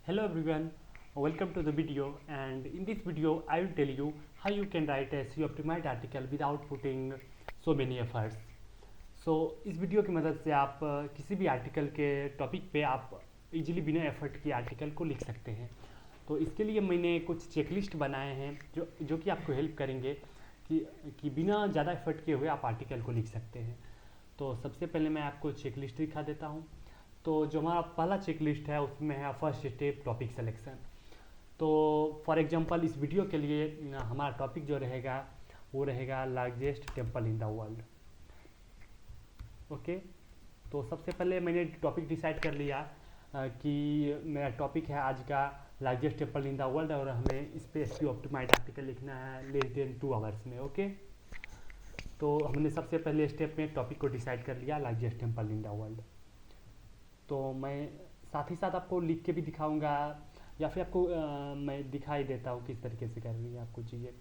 Hello everyone, welcome to the video, and in this video I will tell you how you can write a SEO optimized article without putting so many efforts. So इस video की मदद से आप किसी भी article के topic पे आप इजीली बिना एफर्ट के आर्टिकल को लिख सकते हैं। तो इसके लिए मैंने कुछ चेकलिस्ट बनाए हैं जो कि आपको हेल्प करेंगे कि बिना ज़्यादा एफर्ट किए हुए आप आर्टिकल को लिख सकते हैं। तो सबसे पहले मैं आपको चेकलिस्ट दिखा देता हूँ। तो जो हमारा पहला चेक लिस्ट है उसमें है फर्स्ट स्टेप टॉपिक सिलेक्शन। तो फॉर एग्जांपल इस वीडियो के लिए हमारा टॉपिक जो रहेगा वो रहेगा largest temple in the world. Okay, तो सबसे पहले मैंने टॉपिक डिसाइड कर लिया कि मेरा टॉपिक है आज का largest temple in the world और हमें इस पर SEO ऑप्टिमाइज्ड आर्टिकल लिखना है लेस देन 2 आवर्स में। ओके, तो हमने सबसे पहले स्टेप में टॉपिक को डिसाइड कर लिया largest temple in the world. तो मैं साथ ही साथ आपको लिख के भी दिखाऊंगा या फिर आपको मैं दिखाई देता हूँ किस तरीके से करनी है आपको चीज़ें।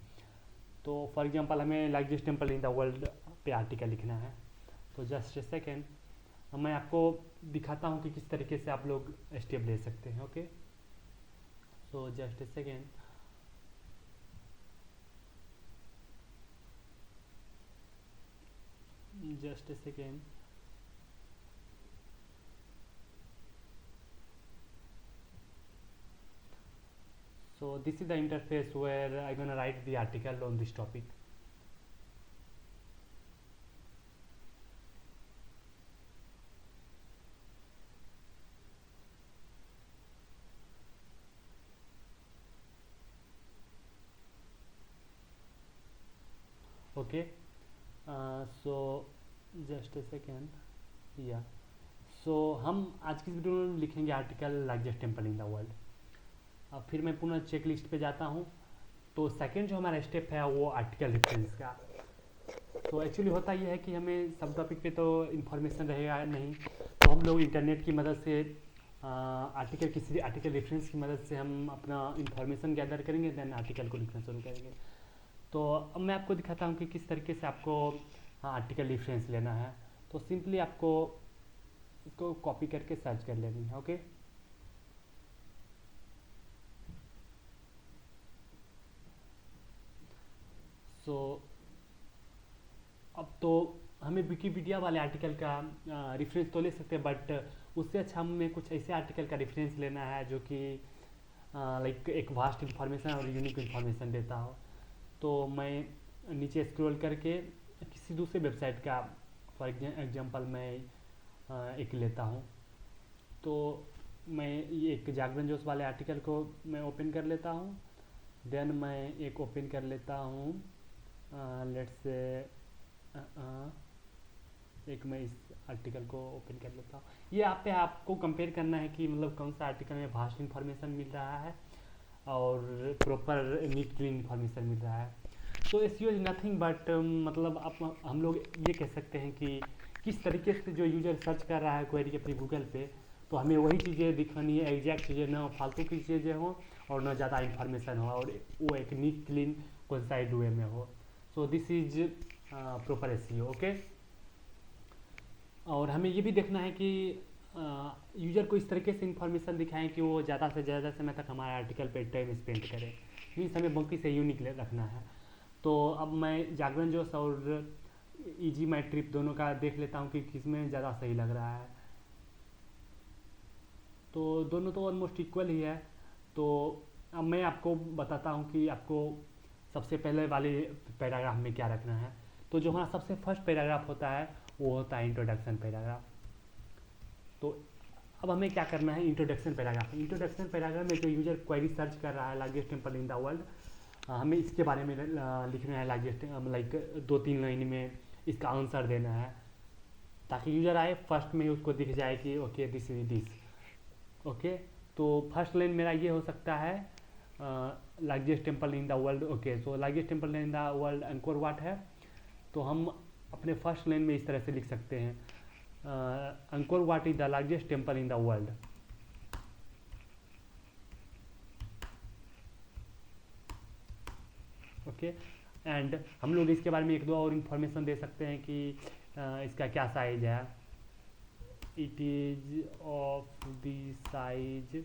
तो फॉर एग्जांपल हमें largest temple in the world पे आर्टिकल लिखना है। तो जस्ट ए सेकेंड, मैं आपको दिखाता हूँ कि किस तरीके से आप लोग स्टेप ले सकते हैं। Okay, so just a second. Just a second. So this is the interface where I'm gonna write the article on this topic. Okay, so just a second. Yeah. So हम आज की वीडियो में लिखेंगे article largest temple in the world. अब फिर मैं पुनः check list पे जाता हूँ। तो सेकंड जो हमारा स्टेप है वो आर्टिकल रेफरेंस का। तो एक्चुअली होता ये है कि हमें सब टॉपिक पे तो इन्फॉर्मेशन रहेगा नहीं, तो हम लोग इंटरनेट की मदद से किसी आर्टिकल रेफरेंस की मदद से हम अपना इन्फॉर्मेशन गैदर करेंगे, देन आर्टिकल को लिखना शुरू करेंगे। तो अब मैं आपको दिखाता हूँ कि किस तरीके से आपको आर्टिकल रेफरेंस लेना है। तो सिंपली आपको इसको कॉपी करके सर्च कर लेनी है। ओके, सो अब तो हमें विकीपीडिया वाले आर्टिकल का रेफरेंस तो ले सकते हैं, बट उससे अच्छा हमें कुछ ऐसे आर्टिकल का रेफरेंस लेना है जो कि लाइक एक वास्ट इन्फॉर्मेशन और यूनिक इन्फॉर्मेशन देता हो। तो मैं नीचे स्क्रॉल करके किसी दूसरे वेबसाइट का फॉर एग्जांपल मैं एक लेता हूँ। तो मैं ये एक जागरण जोश वाले आर्टिकल को मैं ओपन कर लेता हूँ। देन मैं एक ओपन कर लेता हूँ लेट्स से एक मैं इस आर्टिकल को ओपन कर लेता हूँ। ये आप पे आपको कंपेयर करना है कि मतलब कौन सा आर्टिकल में वास्ट इन्फॉर्मेशन मिल रहा है और प्रॉपर नीट क्लीन इन्फॉर्मेशन मिल रहा है। तो SEO इज नथिंग बट मतलब आप हम लोग ये कह सकते हैं कि किस तरीके से जो यूजर सर्च कर रहा है क्वेरी अपनी गूगल पे, तो हमें वही चीज़ें दिखानी है, एग्जैक्ट चीज़ें, ना फालतू की चीज़ें हों और ना ज़्यादा इन्फॉर्मेशन हो, और वो एक नीट क्लीन कंसाइड वे में हो। सो this is proper SEO। Okay, और हमें ये भी देखना है कि यूज़र को इस तरीके से इन्फॉर्मेशन दिखाएं कि वो ज़्यादा से ज़्यादा समय तक हमारे आर्टिकल पे टाइम स्पेंड करें। मीन्स हमें बाकी से यूनिक रखना है। तो अब मैं जागरण जोश और इजी माई ट्रिप दोनों का देख लेता हूँ कि किसमें ज़्यादा सही लग रहा है। तो दोनों तो ऑलमोस्ट इक्वल ही है। तो अब मैं आपको बताता हूँ कि आपको सबसे पहले वाले पैराग्राफ में क्या रखना है। तो जो हमारा सबसे फर्स्ट पैराग्राफ होता है वो होता है इंट्रोडक्शन पैराग्राफ। तो अब हमें क्या करना है, इंट्रोडक्शन पैराग्राफ में जो यूजर क्वेरी सर्च कर रहा है largest temple in the world, हमें इसके बारे में लिखना है लार्जेस्ट, लाइक 2-3 लाइन में इसका आंसर देना है, ताकि यूजर आए फर्स्ट में उसको दिख जाए कि okay this is this. Okay, तो फर्स्ट लाइन मेरा ये हो सकता है largest temple in the world. Okay, so largest temple in the world Angkor Wat है। तो हम अपने फर्स्ट लाइन में इस तरह से लिख सकते हैं, Angkor Wat is the largest temple in the world. Okay, and हम लोग इसके बारे में एक दो और इन्फॉर्मेशन दे सकते हैं कि इसका क्या साइज है। It is of the size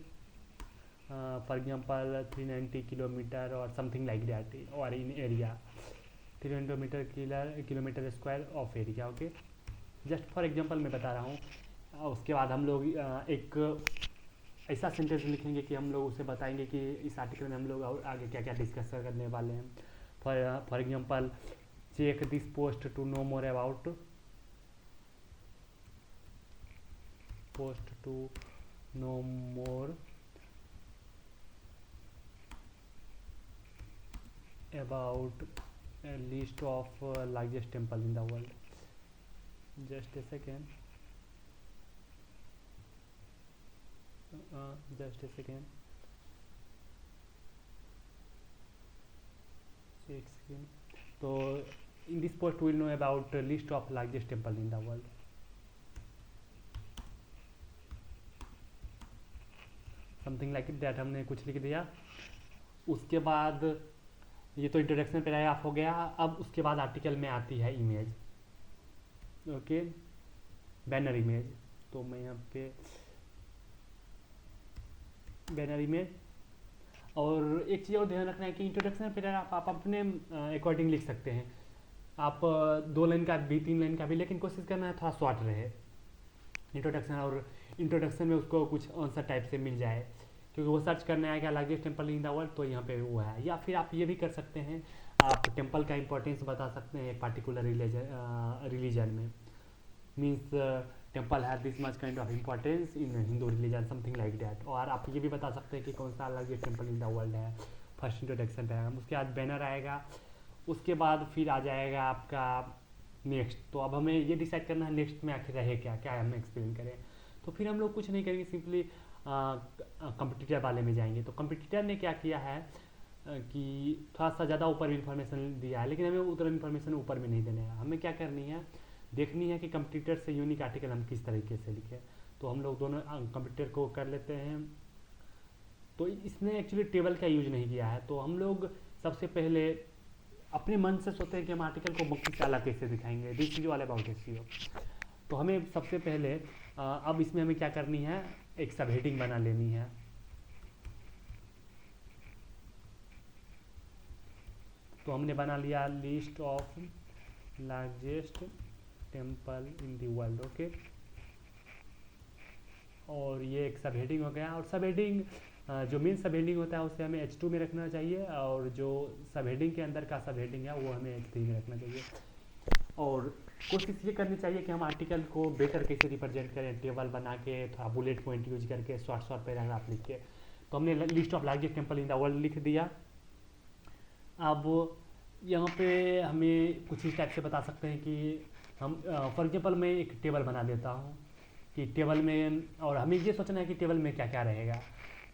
for example 390 kilometre और समथिंग लाइक दैट, और in area 300 metre kilometre square of area. Okay, just for example मैं बता रहा हूँ। उसके बाद हम लोग एक ऐसा सेंटेंस लिखेंगे कि हम लोग उसे बताएंगे कि इस आर्टिकल में हम लोग और आगे क्या क्या डिस्कस करने वाले हैं। For example, check this post to know more about, post to know more about a list of largest temple in the world. Just a second. Just a second. एक second. तो in this post we will know about a list of largest temple in the world. Something like that हमने कुछ लिख दिया। उसके बाद ये तो इंट्रोडक्शन पैराग्राफ हो गया। अब उसके बाद आर्टिकल में आती है इमेज। Okay, banner image. तो मैं यहाँ पे बैनर इमेज, और एक चीज़ और ध्यान रखना है कि इंट्रोडक्शन पैराग्राफ आप अपने अकॉर्डिंग लिख सकते हैं। आप 2 लाइन का भी 3 लाइन का भी, लेकिन कोशिश करना है थोड़ा शॉर्ट रहे इंट्रोडक्शन, और इंट्रोडक्शन में उसको कुछ आंसर टाइप से मिल जाए, क्योंकि वो सर्च करने आएगा largest temple in the world, तो यहाँ पे वो है। या फिर आप ये भी कर सकते हैं, आप टेम्पल का इंपॉर्टेंस बता सकते हैं एक पार्टिकुलर रिलीजन में। Means temple has this much kind of importance in Hindu religion, something like that. और आप ये भी बता सकते हैं कि कौन सा largest temple in the world है। फर्स्ट इंट्रोडक्शन पैराग्राफ, उसके बाद बैनर आएगा, उसके बाद फिर आ जाएगा आपका नेक्स्ट। तो अब हमें ये डिसाइड करना है नेक्स्ट में आखिर रहे क्या क्या हम एक्सप्लेन करें। तो फिर हम लोग कुछ नहीं करेंगे, सिंपली कंपटीटर वाले में जाएंगे। तो कंपटीटर ने क्या किया है कि थोड़ा सा ज़्यादा ऊपर इन्फॉर्मेशन दिया है, लेकिन हमें उतना इन्फॉर्मेशन ऊपर में नहीं देना है। हमें क्या करनी है, देखनी है कि कंपटीटर से यूनिक आर्टिकल हम किस तरीके से लिखें। तो हम लोग दोनों कंपटीटर को कर लेते हैं। तो इसने एक्चुअली टेबल का यूज नहीं किया है। तो हम लोग सबसे पहले अपने मन से सोचते हैं कि हम आर्टिकल को बाकी से अलग कैसे दिखाएंगे, this is all about SEO. तो हमें सबसे पहले अब इसमें हमें क्या करनी है, एक सब हेडिंग बना लेनी है। तो हमने बना लिया list of largest temple in the world. Okay, और ये एक सब हेडिंग हो गया। और सब हेडिंग जो मेन सब हेडिंग होता है उसे हमें H2 में रखना चाहिए, और जो सब हेडिंग के अंदर का सब हेडिंग है वो हमें H3 में रखना चाहिए। और कोशिश ये करनी चाहिए कि हम आर्टिकल को बेटर कैसे रिप्रेजेंट करें, टेबल बना के, थोड़ा बुलेट पॉइंट यूज करके, शॉर्ट शॉर्ट पैराग्राफ लिख के। तो हमने list of largest temple in the world लिख दिया। अब यहाँ पे हमें कुछ इस टाइप से बता सकते हैं कि हम फॉर एग्जाम्पल मैं एक टेबल बना देता हूँ कि टेबल में, और हमें ये सोचना है कि टेबल में क्या क्या रहेगा।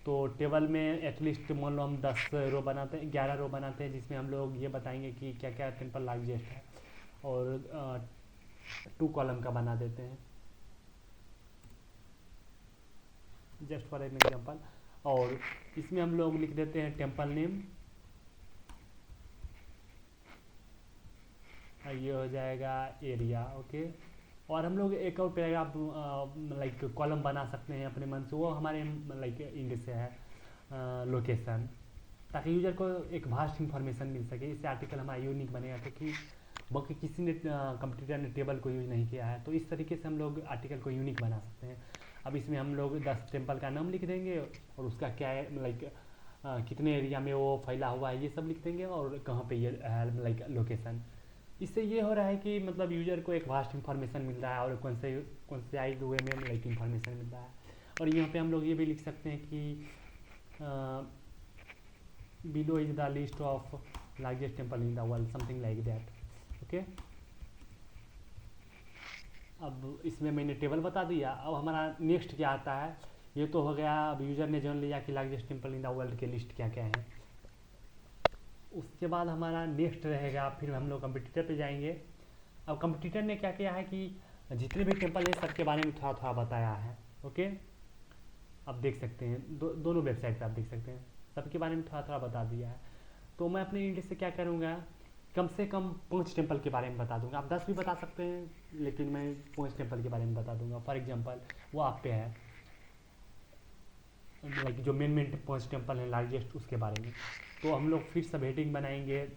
तो टेबल में एटलीस्ट मान लो हम 10 रो बनाते हैं, 11 रो बनाते हैं, जिसमें हम लोग ये बताएंगे कि क्या क्या टेम्पल लार्जेस्ट है, और 2 कॉलम का बना देते हैं जस्ट फॉर एन एग्जाम्पल। और इसमें हम लोग लिख देते हैं टेम्पल नेम, ये हो जाएगा एरिया। ओके, और हम लोग एक और पैराग्राफ लाइक कॉलम बना सकते हैं अपने मन से, वो हमारे लाइक इंग्लिश से है लोकेशन, ताकि यूजर को एक वास्ट इन्फॉर्मेशन मिल सके। इससे आर्टिकल हमारा यूनिक बनेगा, क्योंकि बाकी किसी ने कंप्यूटर ने टेबल को यूज नहीं किया है। तो इस तरीके से हम लोग आर्टिकल को यूनिक बना सकते हैं। अब इसमें हम लोग 10 टेम्पल का नाम लिख देंगे, और उसका क्या है लाइक कितने एरिया में वो फैला हुआ है ये सब लिख देंगे, और कहाँ पे ये है लाइक लोकेशन। इससे ये हो रहा है कि मतलब यूजर को एक वास्ट इन्फॉर्मेशन मिल रहा है, और कौन से आई वे में लाइक इन्फॉर्मेशन मिल रहा है। और यहाँ पे हम लोग ये भी लिख सकते हैं कि below is the list of largest temple in the world, something like that. Okay, अब इसमें मैंने टेबल बता दिया। अब हमारा नेक्स्ट क्या आता है, ये तो हो गया। अब यूजर ने जान लिया कि largest temple in the world के लिस्ट क्या क्या है। उसके बाद हमारा नेक्स्ट रहेगा, फिर हम लोग कंपटीटर पे जाएंगे। अब कंपटीटर ने क्या किया है कि जितने भी टेम्पल हैं सबके बारे में थोड़ा थोड़ा बताया है। ओके, आप देख सकते हैं दोनों वेबसाइट पे आप देख सकते हैं सबके बारे में थोड़ा थोड़ा बता दिया है। तो मैं अपने इंग्लिश से क्या करूँगा, कम से कम 5 टेम्पल के बारे में बता दूंगा। आप 10 भी बता सकते हैं, लेकिन मैं 5 टेम्पल के बारे में बता दूंगा। फॉर एग्जांपल वो आप पे है, लाइक जो मेन मेन 5 टेम्पल हैं लार्जेस्ट, उसके बारे में। तो हम लोग फिर सब हेडिंग बनाएंगे।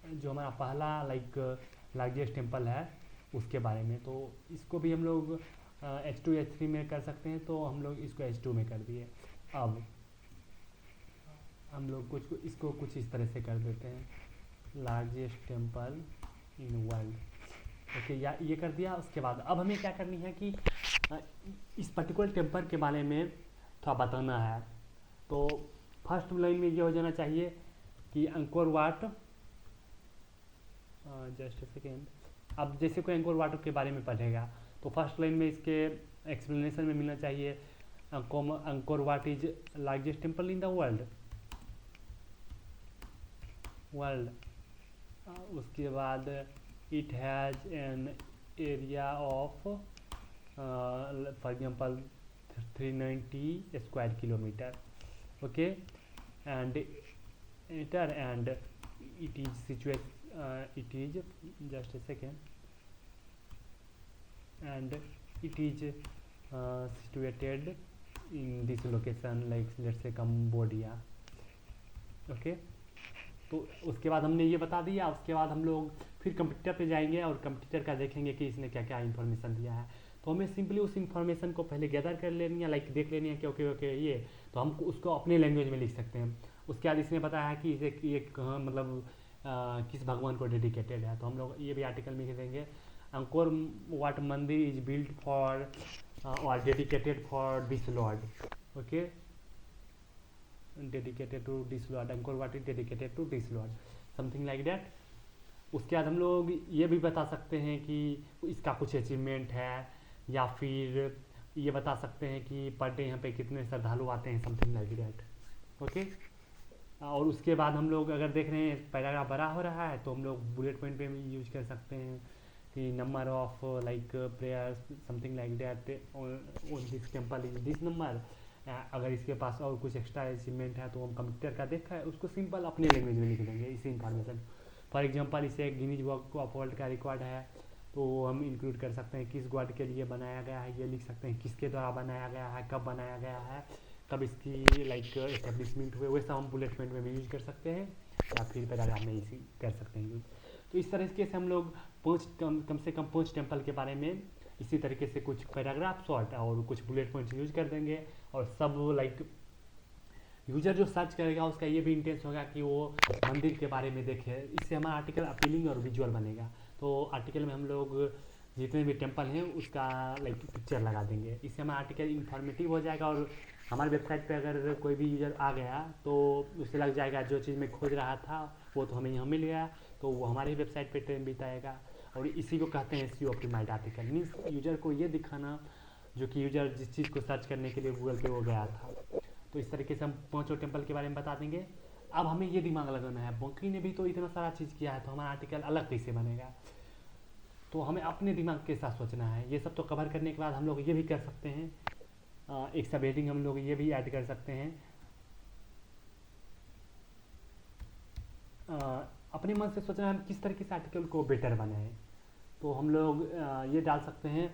जो हमारा पहला लाइक लार्जेस्ट टेम्पल है उसके बारे में, तो इसको भी हम लोग H2 H3 में कर सकते हैं, तो हम लोग इसको H2 में कर दिए। अब हम लोग इसको कुछ इस तरह से कर देते हैं, largest temple in world. Okay, या ये कर दिया। उसके बाद अब हमें क्या करनी है कि इस पर्टिकुलर टेम्पल के बारे में थोड़ा बताना है। तो फर्स्ट लाइन में ये हो जाना चाहिए कि अंकोर वाट, जस्ट सेकेंड। अब जैसे कोई अंकोर वाट के बारे में पढ़ेगा तो फर्स्ट लाइन में इसके एक्सप्लेनेशन में मिलना चाहिए Angkor Wat is largest temple in the world. उसके बाद it has an area of for example 390 square kilometre. Okay, and enter and it is it is just a second, and it is situated in this location like let's say Cambodia. Okay, तो उसके बाद हमने ये बता दिया। उसके बाद हम लोग फिर कंप्यूटर पे जाएंगे और कंप्यूटर का देखेंगे कि इसने क्या क्या इन्फॉर्मेशन दिया है। तो हमें सिंपली उस इन्फॉर्मेशन को पहले गैदर कर लेनी है, लाइक देख लेनी है कि ओके ओके ये, तो हम उसको अपने लैंग्वेज में लिख सकते हैं। उसके बाद इसने बताया है कि इसे ये मतलब किस भगवान को डेडिकेटेड है, तो हम लोग ये भी आर्टिकल में लिख देंगे। अंकोर वाट मंदिर इज बिल्ड फॉर और dedicated for this lord. Okay, dedicated to this lord, Angkor Wat is dedicated to this lord, something like that. उसके बाद हम लोग ये भी बता सकते हैं कि इसका कुछ अचीवमेंट है, या फिर ये बता सकते हैं कि पर डे यहाँ पे कितने श्रद्धालु आते हैं, समथिंग लाइक दैट। ओके, और उसके बाद हम लोग अगर देख रहे हैं पैराग्राफ बड़ा हो रहा है तो हम लोग बुलेट पॉइंट पे भी यूज कर सकते हैं कि number of like prayers, something like that on this temple is this number. अगर इसके पास और कुछ एक्स्ट्रा अचीवमेंट है तो हम कंप्यूटर का देखा है उसको सिंपल अपने लैंग्वेज में लिख देंगे इसी इन्फॉर्मेशन। फॉर एग्जांपल इसे गिनीज बुक ऑफ वर्ल्ड का रिकॉर्ड है तो हम इंक्लूड कर सकते हैं किस गॉड के लिए बनाया गया है, ये लिख सकते हैं किसके द्वारा बनाया गया है, कब बनाया गया है, कब इसकी लाइक एस्टेब्लिशमेंट हुए, वैसा हम बुलेट पॉइंट में भी यूज कर सकते हैं या फिर पैराग्राफ में इसी कर सकते हैं यूज। तो इस तरीके से हम लोग कम से कम 5 टेम्पल के बारे में इसी तरीके से कुछ पैराग्राफ शॉर्ट और कुछ बुलेट पॉइंट्स यूज कर देंगे। और सब लाइक यूजर जो सर्च करेगा उसका ये भी इंटेंस होगा कि वो मंदिर के बारे में देखे, इससे हमारा आर्टिकल अपीलिंग और विजुअल बनेगा। तो आर्टिकल में हम लोग जितने भी टेम्पल हैं उसका लाइक पिक्चर लगा देंगे, इससे हमारा आर्टिकल इन्फॉर्मेटिव हो जाएगा। और हमारे वेबसाइट पे अगर कोई भी यूज़र आ गया तो उसे लग जाएगा जो चीज़ मैं खोज रहा था वो तो हमें यहाँ मिल गया, तो वो हमारी वेबसाइट पे टाइम बिताएगा। और इसी को कहते हैं SEO optimised article, means user को ये दिखाना जो कि यूज़र जिस चीज़ को सर्च करने के लिए गूगल पे वो गया था। तो इस तरीके से हम 5 टेम्पल के बारे में बता देंगे। अब हमें ये दिमाग लगाना है बंकी ने भी तो इतना सारा चीज़ किया है तो हमारा आर्टिकल अलग कैसे बनेगा, तो हमें अपने दिमाग के साथ सोचना है। ये सब तो कवर करने के बाद हम लोग ये भी कर सकते हैं, एक सब हेडिंग हम लोग ये भी ऐड कर सकते हैं, अपने मन से सोचना है हम किस तरीके से आर्टिकल को बेटर बनाएं। तो हम लोग ये डाल सकते हैं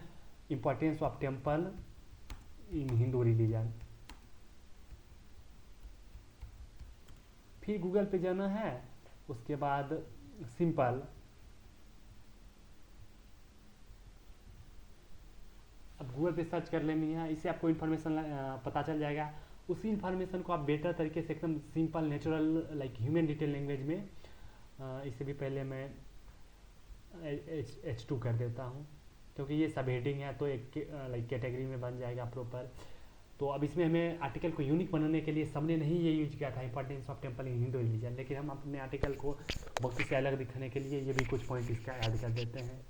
importance of temple in Hindu religion. फिर गूगल पे जाना है, उसके बाद सिंपल अब गूगल पे सर्च कर लेनी है, इससे आपको इन्फॉर्मेशन पता चल जाएगा। उसी इन्फॉर्मेशन को आप बेटर तरीके से एकदम simple natural like human detail language में इससे भी पहले मैं H2 कर देता हूँ क्योंकि ये सब हेडिंग है तो एक लाइक कैटेगरी में बन जाएगा प्रॉपर। तो अब इसमें हमें आर्टिकल को यूनिक बनाने के लिए सबने नहीं ये यूज किया था importance of temple in Hindu religion, लेकिन हम अपने आर्टिकल को बाकी से अलग दिखाने के लिए ये भी कुछ पॉइंट इसका ऐड कर देते हैं।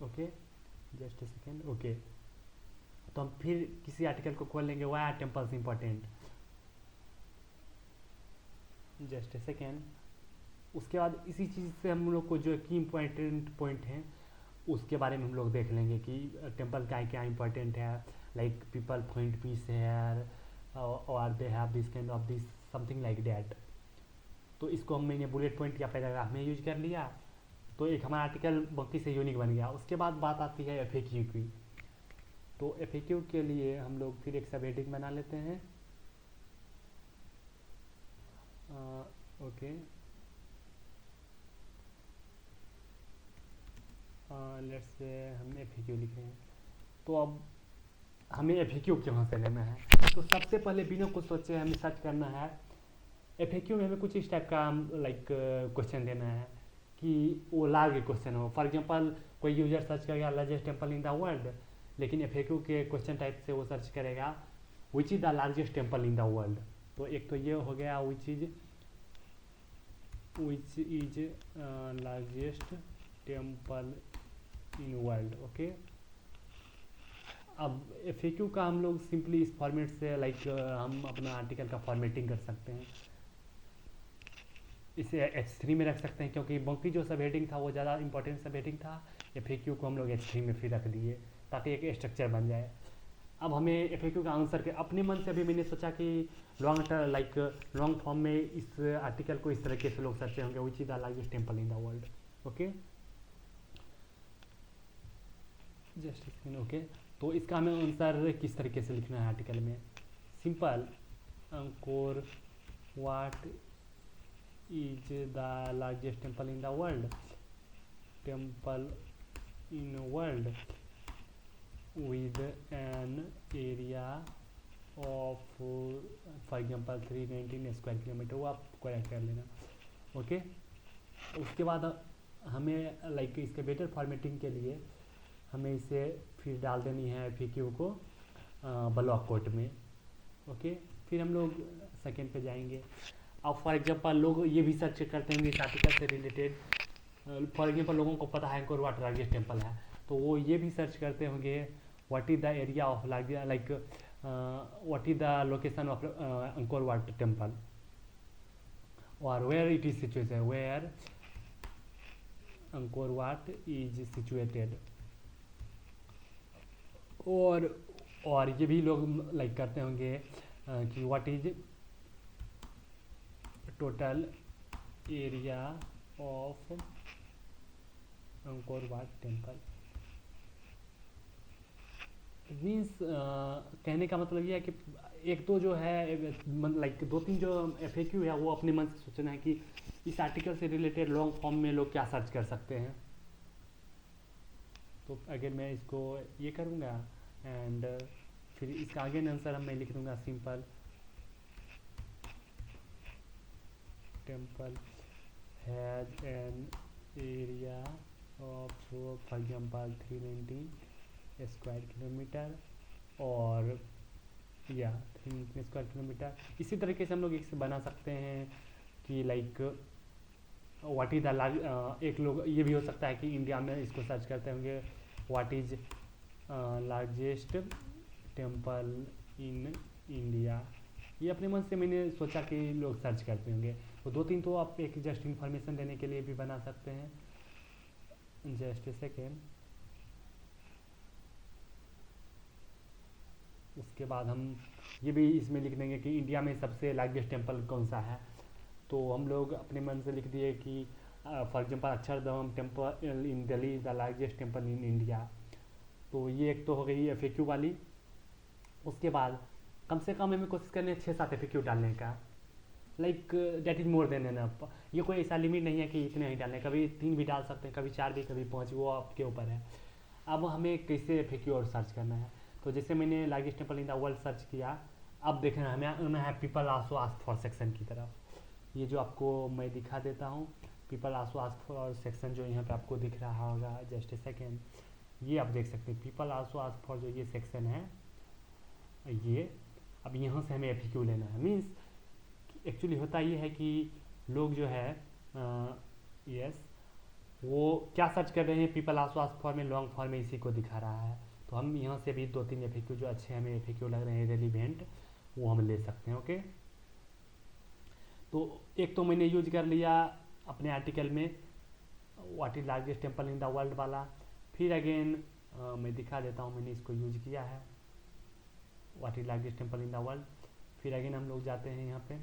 Okay, just a second. Okay, तो हम फिर किसी आर्टिकल को खोल लेंगे, why are temples important, just a second. उसके बाद इसी चीज़ से हम लोग को जो की इम्पोर्टेंट पॉइंट हैं उसके बारे में हम लोग देख लेंगे कि टेम्पल का क्या इंपॉर्टेंट है, like people find peace here और they have this kind of this something like that. तो इसको हम मैंने बुलेट पॉइंट या पैराग्राफ में यूज कर लिया। तो एक हमारा आर्टिकल बाकी से यूनिक बन गया। उसके बाद बात आती है FAQ की। तो FAQ के लिए हम लोग फिर एक सब हेडिंग बना लेते हैं। ओके, लेट्स से हम FAQ लिखे हैं। तो अब हमें FAQ कहाँ से लेना है? तो सबसे पहले बिना कुछ सोचे हमें सर्च करना है। FAQ में हमें कुछ इस टाइप का लाइक क्वेश्चन देना है कि वो लार्ज क्वेश्चन हो। फॉर एग्जांपल कोई यूजर सर्च करेगा largest temple in the world, लेकिन FAQ के क्वेश्चन टाइप से वो सर्च करेगा which is the largest temple in the world. तो एक तो ये हो गया which is largest temple in world. Okay, अब FAQ का हम लोग सिंपली इस फॉर्मेट से लाइक हम अपना आर्टिकल का फॉर्मेटिंग कर सकते हैं। इसे H3 में रख सकते हैं, क्योंकि बाकी जो सब हेडिंग था वो ज़्यादा इंपॉर्टेंट सब हेडिंग था। FAQ को हम लोग H3 में फिर रख दिए ताकि एक स्ट्रक्चर बन जाए। अब हमें FAQ का आंसर के अपने मन से अभी मैंने सोचा कि लॉन्ग फॉर्म में इस आर्टिकल को इस तरीके से लोग सर्च होंगे which is the largest temple in the world. Okay, just okay. तो इसका हमें आंसर किस तरीके से लिखना है आर्टिकल में? Simple, Angkor what is the largest temple in the world, temple in world with an area of for example 319 square kilometre, वो आप करेक्ट कर लेना। ओके, उसके बाद हमें लाइक इसके बेटर फॉर्मेटिंग के लिए हमें इसे फिर डाल देनी है FAQ को ब्लॉक कोड में। ओके, फिर हम लोग सेकेंड पे जाएंगे। अब फॉर एग्जांपल लोग ये भी सर्च करते होंगे इस आर्टिकल से रिलेटेड। फॉर एग्जांपल लोगों को पता है अंकोर वाट लार्जेस्ट टेम्पल है, तो वो ये भी सर्च करते होंगे what is the area of like what is the location of Angkor Wat temple और where it is situated, where Angkor Wat is situated. और ये भी लोग लाइक करते होंगे कि what is total area of Angkor Wat temple. Means कहने का मतलब ये है कि एक तो जो है लाइक 2-3 जो FAQ है वो अपने मन से सोचना है कि इस आर्टिकल से रिलेटेड लॉन्ग फॉर्म में लोग क्या सर्च कर सकते हैं। तो अगर मैं इसको ये करूँगा एंड फिर इसका आगे आंसर मैं लिख दूँगा simple, temple has an area of for example 390 square kilometre और या 390 स्क्वायर किलोमीटर। इसी तरीके से हम लोग एक बना सकते हैं कि like what is the large, एक लोग ये भी हो सकता है कि इंडिया में इसको सर्च करते होंगे what is largest temple in India. ये अपने मन से मैंने सोचा कि लोग सर्च करते होंगे। तो 2-3 तो आप एक जस्ट इन्फॉर्मेशन देने के लिए भी बना सकते हैं। Just a second. उसके बाद हम ये भी इसमें लिख देंगे कि इंडिया में सबसे लार्जेस्ट टेम्पल कौन सा है। तो हम लोग अपने मन से लिख दिए कि for example Akshardham temple in Delhi is the largest temple in India. तो ये एक तो हो गई FAQ वाली। उसके बाद कम से कम हमें कोशिश करनी है 6-7 FAQ डालने का, like that is more than enough. ये कोई ऐसा लिमिट नहीं है कि इतने ही डालने, कभी 3 भी डाल सकते हैं, कभी 4 भी, कभी 5, वो आपके ऊपर है। अब हमें कैसे FAQ और सर्च करना है, तो जैसे मैंने largest temple in the world search किया, अब देखना हमें आना है people also ask for section की तरफ। ये जो आपको मैं दिखा देता हूँ people also ask for section, जो यहाँ पे आपको दिख रहा होगा, जस्ट ए सेकेंड। ये आप देख सकते हैं पीपल आल्सो आस्क फॉर, जो ये सेक्शन है ये। अब यहाँ से हमें FAQ लेना है। मीन्स एक्चुअली होता ये है कि लोग जो है यस वो क्या सर्च कर रहे हैं, पीपल आल्सो आस्क फॉर में लॉन्ग फॉर्म में इसी को दिखा रहा है। तो हम यहाँ से भी 2-3 FAQ जो अच्छे हमें FAQ लग रहे हैं रेलिवेंट, वो हम ले सकते हैं। ओके, तो एक तो मैंने यूज कर लिया अपने आर्टिकल में what is largest temple in the world वाला। फिर अगेन मैं दिखा देता हूँ, मैंने इसको यूज किया है what is largest temple in the world. फिर अगेन हम लोग जाते हैं यहाँ पे,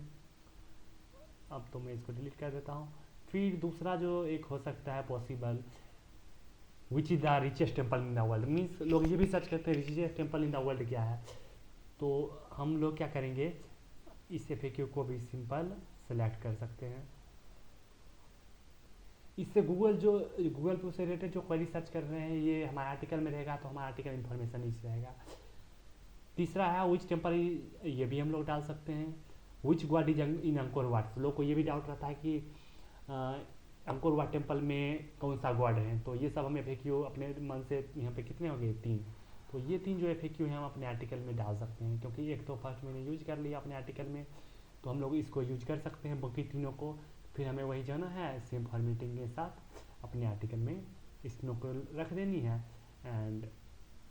अब तो मैं इसको डिलीट कर देता हूँ। फिर दूसरा जो एक हो सकता है possible, which is the richest temple in the world, means लोग ये भी सर्च करते हैं richest temple in the world क्या है। तो हम लोग क्या करेंगे, इस FAQ को भी सिंपल सेलेक्ट कर सकते हैं। इससे गूगल पे से रिलेटेड जो क्वेरी सर्च कर रहे हैं ये हमारे आर्टिकल में रहेगा, तो हमारा आर्टिकल इन्फॉर्मेशन इस रहेगा। तीसरा है विच टेम्पल, ये भी हम लोग डाल सकते हैं। Which god is in Angkor Wat, लोग को ये भी डाउट रहता है कि अंकोर वाट टेम्पल में कौन सा गॉड है, तो ये सब हम FAQ अपने मन से यहाँ पे कितने हो गए 3, तो ये 3 जो FAQ हैं हम अपने आर्टिकल में डाल सकते हैं, क्योंकि एक तो फर्स्ट मैंने यूज कर लिया अपने आर्टिकल में, तो हम लोग इसको यूज कर सकते हैं बाकी तीनों को। फिर हमें वही जाना है सेम फॉर्मेटिंग के साथ अपने आर्टिकल में इस तीनों को रख देनी है एंड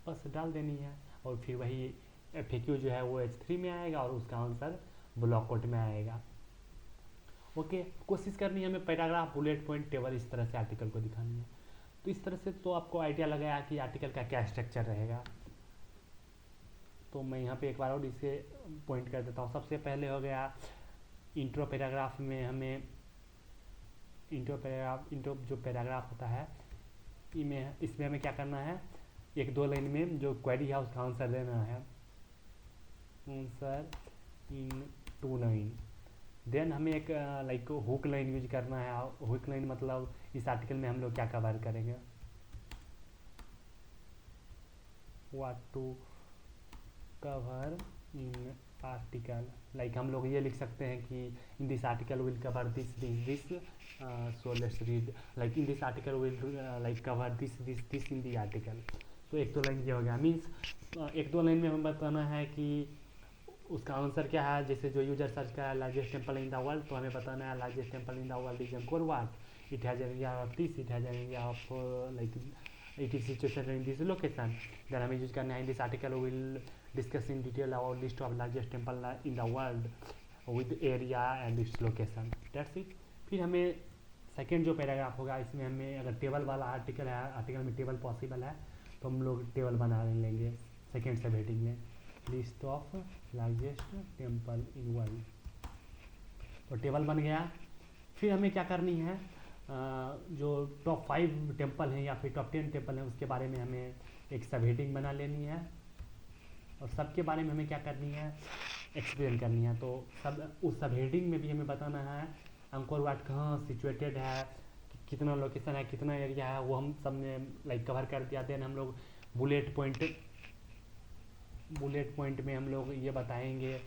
बस डाल देनी है, और फिर वही FAQ जो है वो H3 में आएगा और उसका आंसर ब्लॉक कोट में आएगा। ओके, कोशिश करनी है हमें पैराग्राफ, बुलेट पॉइंट, टेबल इस तरह से आर्टिकल को दिखानी है। तो इस तरह से तो आपको आइडिया लगाया कि आर्टिकल का क्या स्ट्रक्चर रहेगा। तो मैं यहाँ पे एक बार और इसे पॉइंट कर देता हूँ। सबसे पहले हो गया इंट्रो पैराग्राफ में हमें इंट्रो जो पैराग्राफ होता है इसमें हमें क्या करना है, 1-2 लाइन में जो क्वेरी है उसका आंसर देना है, आंसर इन 2 लाइन। देन हमें एक लाइक हुक लाइन यूज करना है। हुक लाइन मतलब इस आर्टिकल में हम लोग क्या कवर करेंगे, what to cover in article, like हम लोग ये लिख सकते हैं कि in this article will cover this so let's read, like in this article will like cover this in the article. तो 1-2 लाइन ये हो गया, मीन्स 1-2 लाइन में हमें बताना है कि उसका आंसर क्या है। जैसे जो यूजर सर्च करा है largest temple in the world, तो हमें बताना है largest temple in the world is Angkor Wat, it has an area of this, it has an area of like it is situation in this location. Then हमें use करना है in this article will discuss in detail about list of largest temple in the world with area and its location, that's it. फिर हमें second जो paragraph होगा इसमें हमें अगर टेबल वाला आर्टिकल है, आर्टिकल में टेबल पॉसिबल है, तो हम लोग टेबल बना लेंगे सेकेंड सब हेडिंग में, list of largest temple in world, तो टेबल बन गया। फिर हमें क्या करनी है, जो टॉप 5 टेम्पल हैं या फिर टॉप 10 टेम्पल हैं उसके बारे में हमें एक सब हेडिंग बना लेनी है, और सबके बारे में हमें क्या करनी है, एक्सप्लेन करनी है। तो उस सब हेडिंग में भी हमें बताना है अंकोर वाट कहाँ सिचुएटेड है, कितना लोकेशन है, कितना एरिया है, वो हम सब ने लाइक कवर कर दिया। देन हम लोग बुलेट पॉइंट में हम लोग ये बताएंगे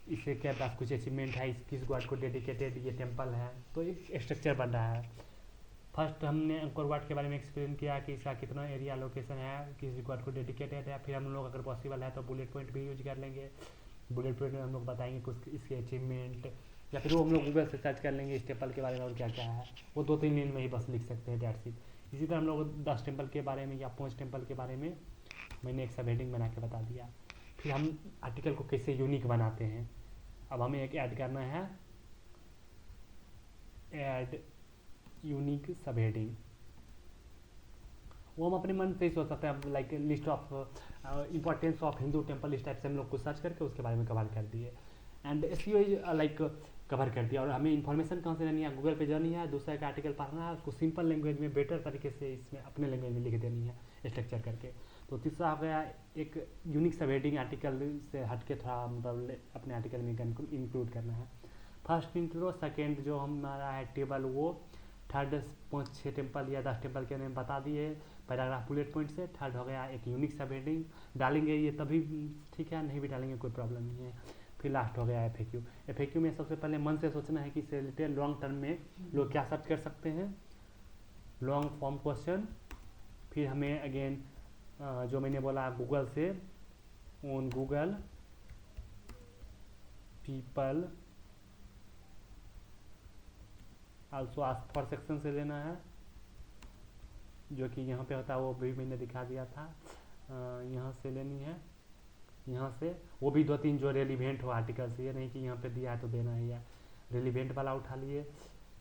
इससे क्या पास कुछ अचीवमेंट है, किस गॉड को डेडिकेटेड ये टेम्पल है, तो एक स्ट्रक्चर बन रहा है। फर्स्ट हमने अंकोर वाट के बारे में एक्सप्लेन किया कि इसका कितना एरिया लोकेशन है, किस गॉड को डेडिकेटेड है। फिर हम लोग अगर पॉसिबल है तो बुलेट पॉइंट भी यूज कर लेंगे। बुलेट पॉइंट में हम लोग बताएंगे कुछ इसके अचीवमेंट, या फिर वो हम लोग गूगल से सर्च कर लेंगे इस टेम्पल के बारे में और क्या क्या है, वो 2-3 लाइन में ही बस लिख सकते हैं, दैट्स इट। इसी तरह हम लोग 10 टेम्पल के बारे में या 5 टेम्पल के बारे में मैंने एक सब हेडिंग बना के बता दिया। फिर हम आर्टिकल को कैसे यूनिक बनाते हैं, अब हमें एक ऐड करना है, ऐड यूनिक सब हेडिंग। वो हम अपने मन से ही सोच सकते हैं, like list of importance of Hindu temple, इस टाइप से हम लोग कुछ सर्च करके उसके बारे में कवर कर दिए एंड SEO लाइक कवर कर दिया। और हमें इन्फॉर्मेशन कहाँ से लेनी है, गूगल पे जानी है, दूसरा का आर्टिकल पढ़ना है, उसको सिंपल लैंग्वेज में बेटर तरीके से इसमें अपने लैंग्वेज में लिख देनी है स्ट्रक्चर करके। तो तीसरा हो गया एक यूनिक सब हेडिंग आर्टिकल से हट के थोड़ा मतलब अपने आर्टिकल में इंक्लूड करना है। फर्स्ट इंट्रो, सेकेंड जो हमारा है टेबल, वो थर्ड 5-6 टेम्पल या 10 टेम्पल के नाम बता दिए पैराग्राफ बुलेट पॉइंट से। थर्ड हो गया एक यूनिक सब हेडिंग, डालेंगे ये तभी ठीक है, नहीं भी डालेंगे कोई प्रॉब्लम नहीं है। फिर लास्ट हो गया FAQ में सबसे पहले मन से सोचना है कि इससे रिलेटेड लॉन्ग टर्म में लोग क्या सर्च कर सकते हैं, लॉन्ग फॉर्म क्वेश्चन। फिर हमें अगेन जो मैंने बोला गूगल से, on Google people also ask for section से लेना है, जो कि यहाँ पे होता है वो भी मैंने दिखा दिया था। यहाँ से लेनी है, यहाँ से वो भी 2-3 जो रेलिवेंट हो आर्टिकल से, ये नहीं कि यहाँ पे दिया है तो देना है, या रेलिवेंट वाला उठा लिए।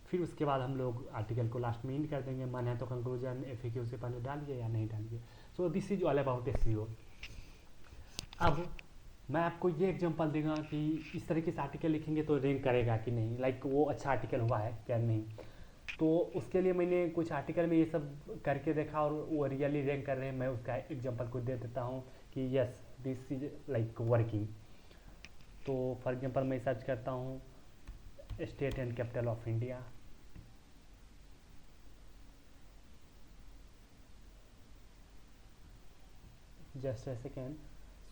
फिर उसके बाद हम लोग आर्टिकल को लास्ट में इंड कर देंगे, मन है तो कंक्लूजन FAQ से पहले डालिए या नहीं डालिए। सो this is all about SEO। अब मैं आपको ये एग्जांपल दूंगा कि इस तरीके से आर्टिकल लिखेंगे तो रैंक करेगा कि नहीं, लाइक वो अच्छा आर्टिकल हुआ है क्या नहीं। तो उसके लिए मैंने कुछ आर्टिकल में ये सब करके देखा और वो रियली रैंक कर रहे हैं। मैं उसका एग्जांपल कुछ दे देता हूँ कि yes this is like working. तो फॉर एग्जांपल मैं सर्च करता हूँ state and capital of India. Just a second.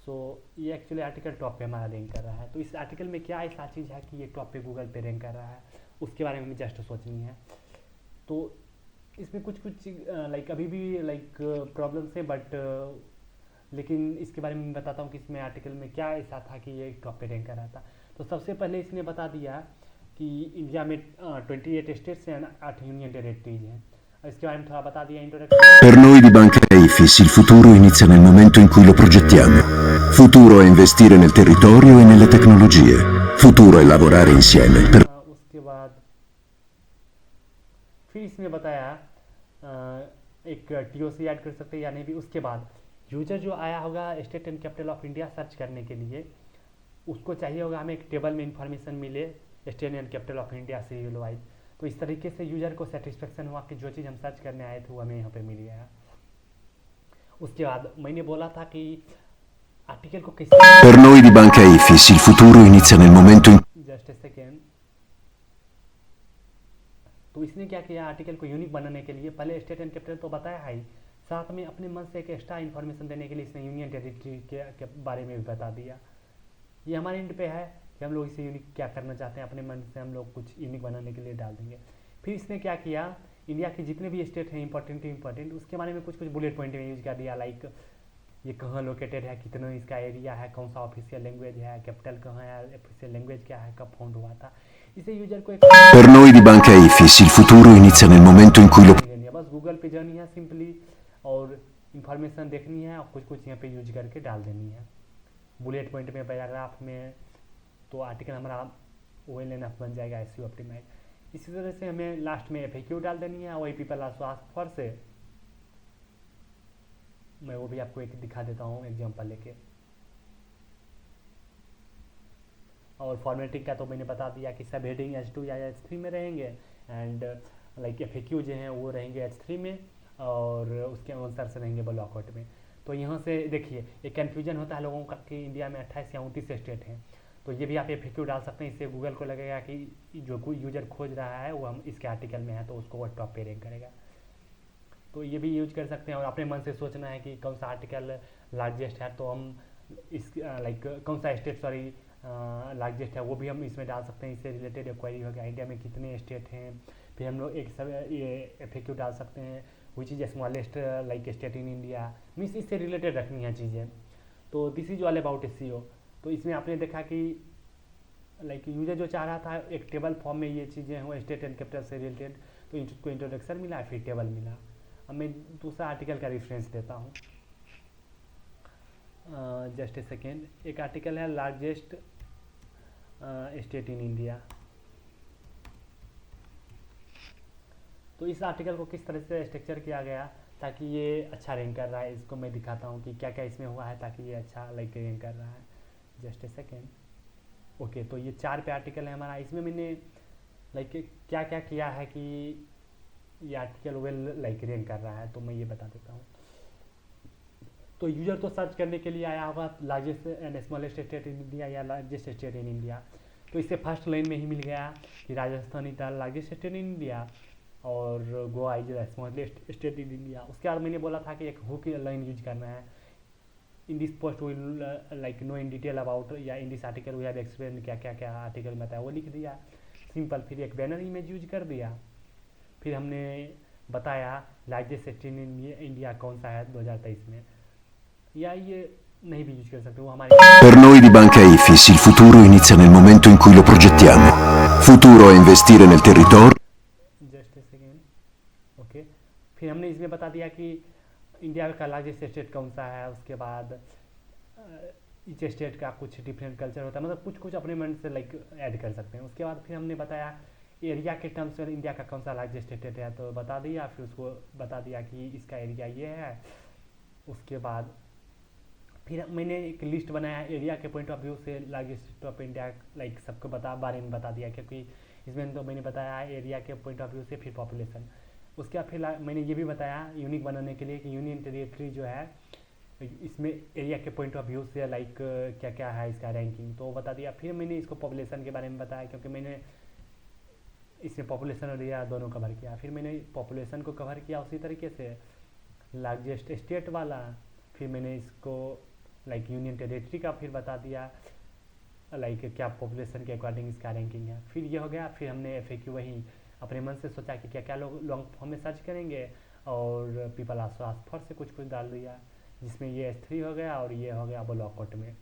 So ये एक्चुअली आर्टिकल टॉप पे हमारा रैंक कर रहा है। तो इस आर्टिकल में क्या ऐसा चीज़ है कि ये टॉप पे गूगल पे रैंक कर रहा है, उसके बारे में हमें जस्ट सोचनी है। तो इसमें कुछ कुछ लाइक अभी भी लाइक प्रॉब्लम्स है, बट लेकिन इसके बारे में मैं बताता हूँ कि इसमें आर्टिकल में क्या ऐसा था कि ये टॉप पे रैंक कर रहा था। तो सबसे पहले इसने बता दिया कि इंडिया में 28 स्टेट्स एंड 8 यूनियन टेरेटरीज हैं। इसके बारे में थोड़ा बता दिया introduction. Per noi di Banca Ifis il futuro inizia nel momento in cui lo progettiamo. Futuro è investire nel territorio e nelle tecnologie. Futuro è lavorare insieme per... उसके बाद फिर इसने बताया एक टीओसी ऐड कर सकते हैं या नहीं भी। उसके बाद यूजर जो आया होगा state and capital of India search करने के लिए, उसको चाहिए होगा हमें एक टेबल में इंफॉर्मेशन मिले state and capital of India serial wise. तो इस तरीके से यूजर को सेटिस्फेक्शन हुआ कि जो चीज़ हम सर्च करने आए थे वो हमें यहाँ पे मिल गया। उसके बाद मैंने बोला था कि आर्टिकल को कैसे Per noi di Banca Ifis il futuro inizia nel momento in... just a second. तो इसने क्या किया, आर्टिकल को यूनिक बनाने के लिए पहले स्टेट एंड कैपिटल तो बताया है ही, साथ में अपने मन से एक एक्स्ट्रा इन्फॉर्मेशन देने के लिए इसने यूनियन टेरिटरी के बारे में भी बता दिया। ये हमारे एंड पे है कि हम लोग इसे यूनिक क्या करना चाहते हैं, अपने मन से हम लोग कुछ यूनिक बनाने के लिए डाल देंगे। फिर इसने क्या किया, इंडिया के जितने भी स्टेट हैं इंपॉर्टेंट उसके बारे में कुछ कुछ बुलेट पॉइंट में यूज कर दिया। लाइक ये कहाँ लोकेटेड है, कितना इसका एरिया है, कौन सा ऑफिशियल लैंग्वेज है, कैपिटल कहाँ है, ऑफिशियल लैंग्वेज क्या है, कब फाउंड हुआ था। इसे यूजर को एक Per noi di Banca Ifis il futuro inizia nel momento in cui lo... लेनी है, बस गूगल पे जानी है सिंपली और इन्फॉर्मेशन देखनी है और कुछ कुछ यहाँ पे यूज करके डाल देनी है बुलेट पॉइंट में, पैराग्राफ में। तो आर्टिकल हमारा वेल एनफ बन जाएगा एसईओ ऑप्टिमाइज। इसी तरह से हमें लास्ट में एफएक्यू डाल देनी है, वही पीपल आल्सो आस्क फॉर से। मैं वो भी आपको एक दिखा देता हूँ एग्जांपल लेके। और फॉर्मेटिंग का तो मैंने बता दिया कि सब हेडिंग H2 या H3 में रहेंगे एंड लाइक एफएक्यू जो हैं वो रहेंगे H3 में और उसके आंसर्स रहेंगे ब्लॉक आउट में। तो यहाँ से देखिए एक कन्फ्यूजन होता है लोगों का कि इंडिया में 28 या 29 स्टेट हैं। तो ये भी आप एफएक्यू डाल सकते हैं, इससे गूगल को लगेगा कि जो कोई यूजर खोज रहा है वो हम इसके आर्टिकल में है तो उसको वो टॉप पे रैंक करेगा। तो ये भी यूज कर सकते हैं और अपने मन से सोचना है कि कौन सा आर्टिकल लार्जेस्ट है तो हम इस लाइक कौन सा स्टेट सॉरी लार्जेस्ट है वो भी हम इसमें डाल सकते हैं। इससे रिलेटेड क्वेरी होगा इंडिया में कितने स्टेट हैं। फिर हम लोग एक सब ये एफएक्यू डाल सकते हैं which is smallest like state in India, means इससे रिलेटेड रखनी है चीज़ें। तो this is all about SEO. तो इसमें आपने देखा कि लाइक यूजर जो चाह रहा था एक टेबल फॉर्म में ये चीज़ें हो स्टेट एंड कैपिटल से रिलेटेड, तो इसको इंट्रोडक्शन मिला फिर टेबल मिला। अब मैं दूसरा आर्टिकल का रेफरेंस देता हूँ, जस्ट ए सेकेंड। एक आर्टिकल है लार्जेस्ट स्टेट इन इंडिया। तो इस आर्टिकल को किस तरह से स्ट्रक्चर किया गया ताकि ये अच्छा रैंक कर रहा है, इसको मैं दिखाता हूँ कि क्या क्या इसमें हुआ है ताकि ये अच्छा लाइक रैंक कर रहा है। Just a second. ओके, तो ये 4 पे आर्टिकल है हमारा। इसमें मैंने लाइक क्या क्या किया है कि ये आर्टिकल वेल लाइक रैंक कर रहा है, तो मैं ये बता देता हूँ। तो यूजर तो सर्च करने के लिए आया होगा largest and smallest state in India या लार्जेस्ट स्टेट इन इंडिया। तो इससे फर्स्ट लाइन में ही मिल गया कि Rajasthan is the largest state in India और Goa is the smallest state in India. उसके बाद मैंने बोला था कि एक हुक लाइन यूज करना है। In this post will like know in detail about या in this article we have explain, क्या क्या क्या आर्टिकल में बताया वो लिख दिया सिंपल। फिर एक बैनर इमेज यूज कर दिया। फिर हमने बताया लार्जेस्ट स्टेट इन इंडिया कौन सा है 2023 में, या ये नहीं भी यूज कर सकते वो हमारे। Per noi di Banca Ifis il futuro inizia nel momento in cui lo progettiamo. Futuro è investire nel territorio. Just a second. Okay, फिर हमने इसमें बता दिया कि इंडिया का लार्जेस्ट स्टेट कौन सा है। उसके बाद ईच स्टेट का कुछ डिफरेंट कल्चर होता है, मतलब कुछ कुछ अपने मन से लाइक ऐड कर सकते हैं। उसके बाद फिर हमने बताया एरिया के टर्म्स में इंडिया का कौन सा लार्जेस्ट स्टेट है तो बता दिया। फिर उसको बता दिया कि इसका एरिया ये है। उसके बाद फिर मैंने एक लिस्ट बनाया एरिया के पॉइंट ऑफ व्यू से largest state of India, like सबको बारे में बता दिया क्योंकि इसमें तो मैंने बताया एरिया के पॉइंट ऑफ व्यू से, फिर पॉपुलेशन। उसके बाद फिर मैंने ये भी बताया यूनिक बनाने के लिए कि यूनियन टेरिटरी जो है इसमें एरिया के पॉइंट ऑफ व्यू से लाइक क्या क्या है इसका रैंकिंग, तो वो बता दिया। फिर मैंने इसको पॉपुलेशन के बारे में बताया, क्योंकि मैंने इसमें पॉपुलेशन और एरिया दोनों कवर किया। फिर मैंने पॉपुलेशन को कवर किया उसी तरीके से, लार्जेस्ट स्टेट वाला। फिर मैंने इसको लाइक यूनियन टेरिटरी का फिर बता दिया लाइक क्या पॉपुलेशन के अकॉर्डिंग इसका रैंकिंग है। फिर ये हो गया। फिर हमने FAQ वही अपने मन से सोचा कि क्या क्या लोग लॉन्ग फॉर्म में सर्च करेंगे, और पीपल आस्क आस्क फॉर से कुछ कुछ डाल दिया, जिसमें ये S3 हो गया और ये हो गया ब्लॉक आउट में।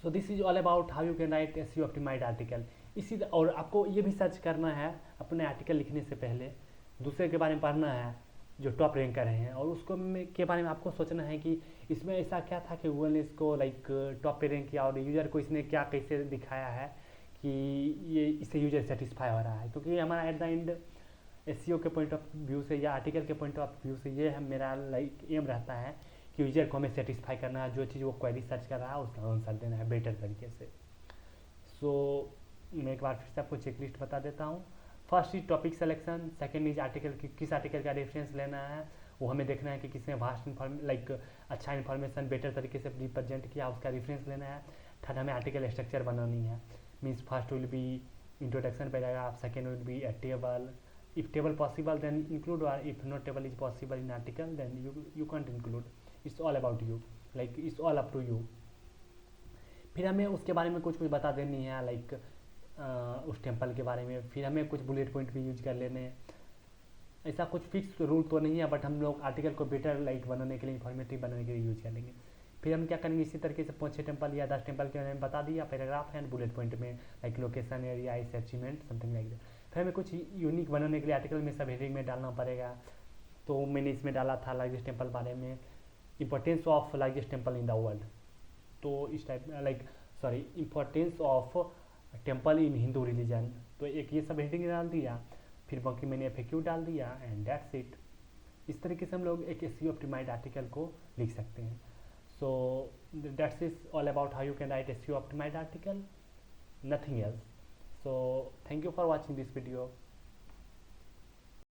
So this is all about how you can write SEO optimised article. इसी और आपको ये भी सर्च करना है अपने आर्टिकल लिखने से पहले, दूसरे के बारे में पढ़ना है जो टॉप रैंक कर रहे हैं, और उसको के बारे में आपको सोचना है कि इसमें ऐसा क्या था कि गूगल ने इसको लाइक टॉप पे रैंक किया, और यूज़र को इसने क्या कैसे दिखाया है कि ये इससे यूज़र सेटिस्फाई हो रहा है। क्योंकि हमारा एट द एंड SEO के पॉइंट ऑफ व्यू से या आर्टिकल के पॉइंट ऑफ व्यू से ये है मेरा लाइक एम रहता है कि यूज़र को हमें सेटिस्फाई करना है, जो चीज़ वो क्वेरी सर्च कर रहा है उसका आंसर देना है बेटर तरीके से। सो मैं एक बार फिर से आपको चेकलिस्ट बता देता हूँ। First is topic selection, second is article की किस आर्टिकल का रेफरेंस लेना है, वो हमें देखना है कि किसने वास्ट लाइक अच्छा इन्फॉर्मेशन बेटर तरीके से रिप्रेजेंट किया, उसका रेफरेंस लेना है। थर्ड हमें आर्टिकल स्ट्रक्चर बनानी है, means first will be introduction paragraph, second will be a table, if table possible then include, or if not table is possible in article then you can't include, it's all about you, like it's all up to you। फिर हमें उसके बारे में कुछ कुछ बता देनी है लाइक उस टेम्पल के बारे में। फिर हमें कुछ बुलेट पॉइंट भी यूज कर लेने हैं। ऐसा कुछ फिक्स रूल तो नहीं है, बट हम लोग आर्टिकल को बेटर लाइक बनाने के लिए, इंफॉर्मेटिव बनाने के लिए यूज करेंगे। फिर हम क्या करेंगे, इसी तरीके से 5-6 टेम्पल या 10 टेम्पल के बारे में बता दिया पैराग्राफ एंड बुलेट पॉइंट में, लाइक लोकेशन, एरिया, इस अचीवमेंट, समथिंग लाइक दैट। फिर हमें कुछ यूनिक बनाने के लिए आर्टिकल में सब हेडिंग में डालना पड़ेगा। तो मैंने इसमें डाला था लार्जेस्ट टेम्पल बारे में, importance of largest temple in the world, तो इस type like importance of temple in Hindu religion, तो एक ये सब हेडिंग डाल दिया। फिर बाकी मैंने FAQ डाल दिया एंड दैट्स इट। इस तरीके से हम लोग एक SEO ऑप्टिमाइज्ड आर्टिकल को लिख सकते हैं। So that's is all about how you can write SEO optimised article, nothing else. So thank you for watching this video.